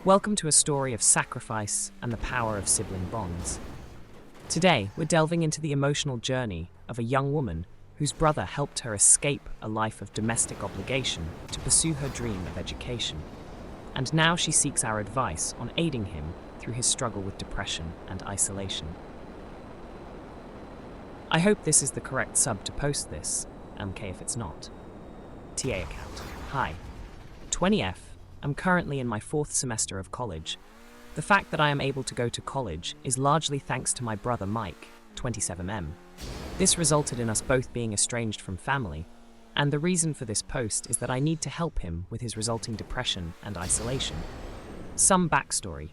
Welcome to a story of sacrifice and the power of sibling bonds. Today, we're delving into the emotional journey of a young woman whose brother helped her escape a life of domestic obligation to pursue her dream of education. And now she seeks our advice on aiding him through his struggle with depression and isolation. I hope this is the correct sub to post this, MK if it's not. TA account. Hi. 20F. I'm currently in my 4th semester of college. The fact that I am able to go to college is largely thanks to my brother Mike, 27M. This resulted in us both being estranged from family, and the reason for this post is that I need to help him with his resulting depression and isolation. Some backstory.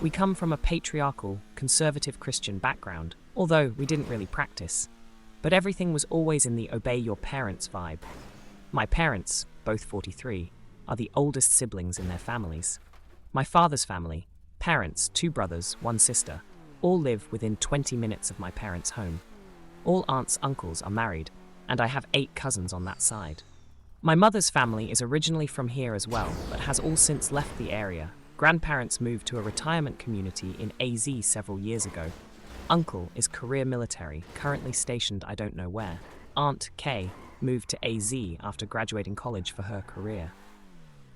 We come from a patriarchal, conservative Christian background, although we didn't really practice. But everything was always in the obey your parents vibe. My parents, both 43, are the oldest siblings in their families. My father's family, parents, 2 brothers, 1 sister, all live within 20 minutes of my parents' home. All aunts, uncles are married, and I have 8 cousins on that side. My mother's family is originally from here as well, but has all since left the area. Grandparents moved to a retirement community in AZ several years ago. Uncle is career military, currently stationed I don't know where. Aunt Kay moved to AZ after graduating college for her career.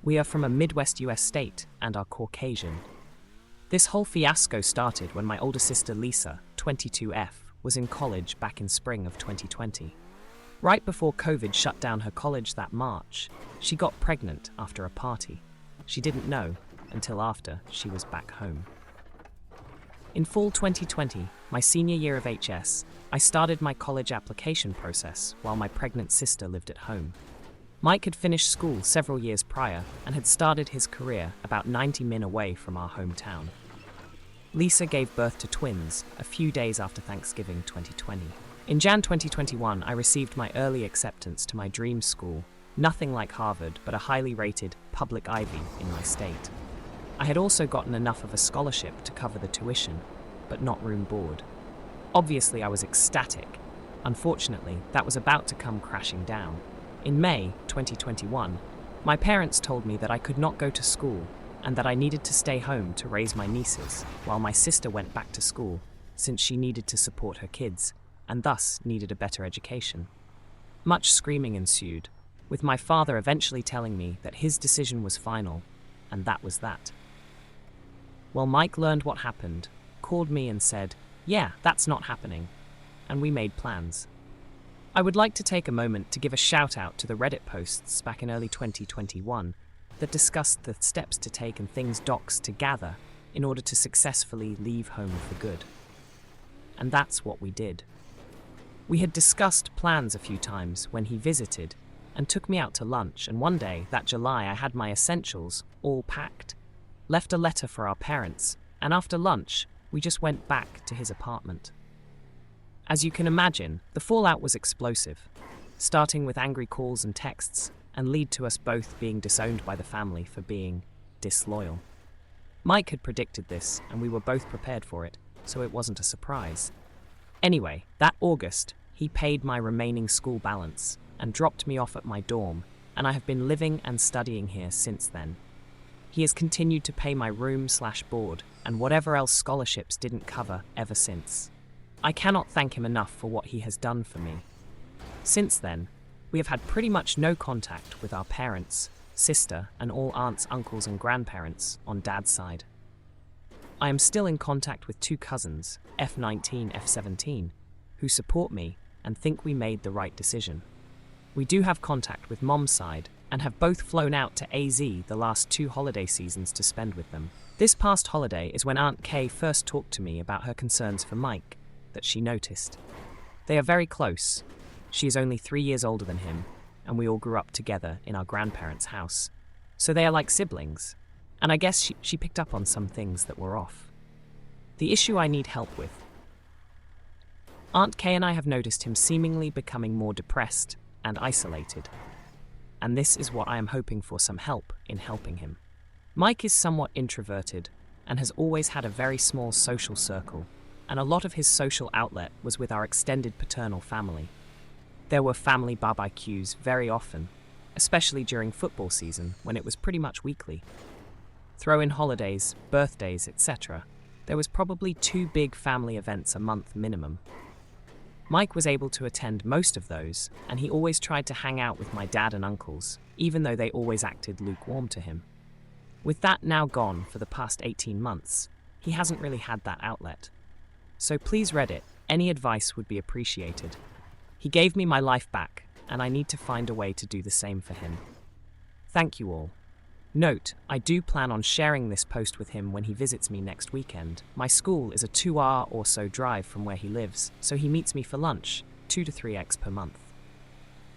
We are from a Midwest US state and are Caucasian. This whole fiasco started when my older sister Lisa, 22F, was in college back in spring of 2020. Right before COVID shut down her college that March, she got pregnant after a party. She didn't know until after she was back home. In fall 2020, my senior year of HS, I started my college application process while my pregnant sister lived at home. Mike had finished school several years prior and had started his career about 90 min away from our hometown. Lisa gave birth to twins a few days after Thanksgiving 2020. In Jan 2021, I received my early acceptance to my dream school, nothing like Harvard, but a highly rated public Ivy in my state. I had also gotten enough of a scholarship to cover the tuition, but not room board. Obviously, I was ecstatic. Unfortunately, that was about to come crashing down. In May 2021, my parents told me that I could not go to school and that I needed to stay home to raise my nieces while my sister went back to school since she needed to support her kids and thus needed a better education. Much screaming ensued, with my father eventually telling me that his decision was final, and that was that. Well, Mike learned what happened, called me and said, "Yeah, that's not happening," and we made plans. I would like to take a moment to give a shout out to the Reddit posts back in early 2021 that discussed the steps to take and things docs to gather in order to successfully leave home for good. And that's what we did. We had discussed plans a few times when he visited and took me out to lunch, and one day that July I had my essentials all packed, left a letter for our parents, and after lunch we just went back to his apartment. As you can imagine, the fallout was explosive, starting with angry calls and texts, and lead to us both being disowned by the family for being disloyal. Mike had predicted this, and we were both prepared for it, so it wasn't a surprise. Anyway, that August, he paid my remaining school balance and dropped me off at my dorm, and I have been living and studying here since then. He has continued to pay my room/board and whatever else scholarships didn't cover ever since. I cannot thank him enough for what he has done for me. Since then, we have had pretty much no contact with our parents, sister, and all aunts, uncles, and grandparents on Dad's side. I am still in contact with 2 cousins, F19, F17, who support me and think we made the right decision. We do have contact with Mom's side and have both flown out to AZ the last 2 holiday seasons to spend with them. This past holiday is when Aunt Kay first talked to me about her concerns for Mike that she noticed. They are very close. She is only 3 years older than him, and we all grew up together in our grandparents' house. So they are like siblings, and I guess she picked up on some things that were off. The issue I need help with. Aunt Kay and I have noticed him seemingly becoming more depressed and isolated, and this is what I am hoping for some help in helping him. Mike is somewhat introverted and has always had a very small social circle, and a lot of his social outlet was with our extended paternal family. There were family barbecues very often, especially during football season when it was pretty much weekly. Throw in holidays, birthdays, etc. There was probably 2 big family events a month minimum. Mike was able to attend most of those, and he always tried to hang out with my dad and uncles, even though they always acted lukewarm to him. With that now gone for the past 18 months, he hasn't really had that outlet. So please Reddit, any advice would be appreciated. He gave me my life back, and I need to find a way to do the same for him. Thank you all. Note, I do plan on sharing this post with him when he visits me next weekend. My school is a 2-hour or so drive from where he lives, so he meets me for lunch, 2 to 3x per month.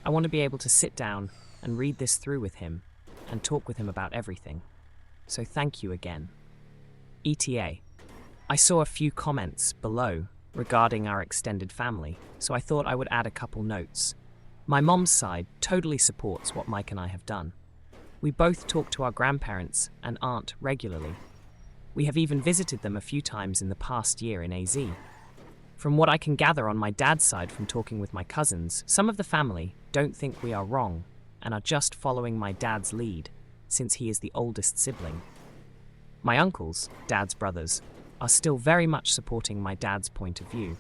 I want to be able to sit down and read this through with him and talk with him about everything. So thank you again. ETA. I saw a few comments below regarding our extended family, so I thought I would add a couple notes. My mom's side totally supports what Mike and I have done. We both talk to our grandparents and aunt regularly. We have even visited them a few times in the past year in AZ. From what I can gather on my dad's side from talking with my cousins, some of the family don't think we are wrong and are just following my dad's lead, since he is the oldest sibling. My uncles, dad's brothers, are still very much supporting my dad's point of view.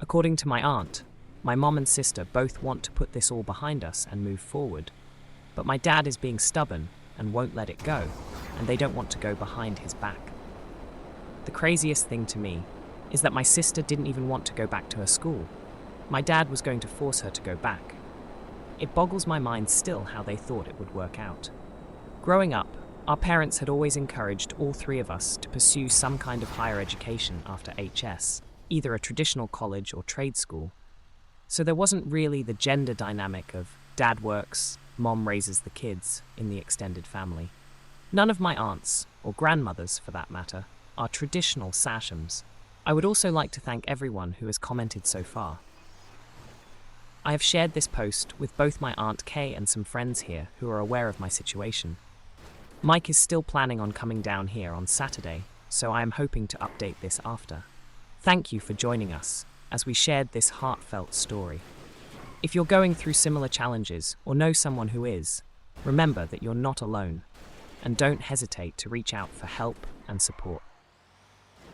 According to my aunt, my mom and sister both want to put this all behind us and move forward. But my dad is being stubborn and won't let it go, and they don't want to go behind his back. The craziest thing to me is that my sister didn't even want to go back to her school. My dad was going to force her to go back. It boggles my mind still how they thought it would work out. Growing up, our parents had always encouraged all 3 of us to pursue some kind of higher education after HS, either a traditional college or trade school. So there wasn't really the gender dynamic of dad works, mom raises the kids in the extended family. None of my aunts, or grandmothers for that matter, are traditional Sashams. I would also like to thank everyone who has commented so far. I have shared this post with both my Aunt Kay and some friends here who are aware of my situation. Mike is still planning on coming down here on Saturday, so I am hoping to update this after. Thank you for joining us as we shared this heartfelt story. If you're going through similar challenges or know someone who is, remember that you're not alone, and don't hesitate to reach out for help and support.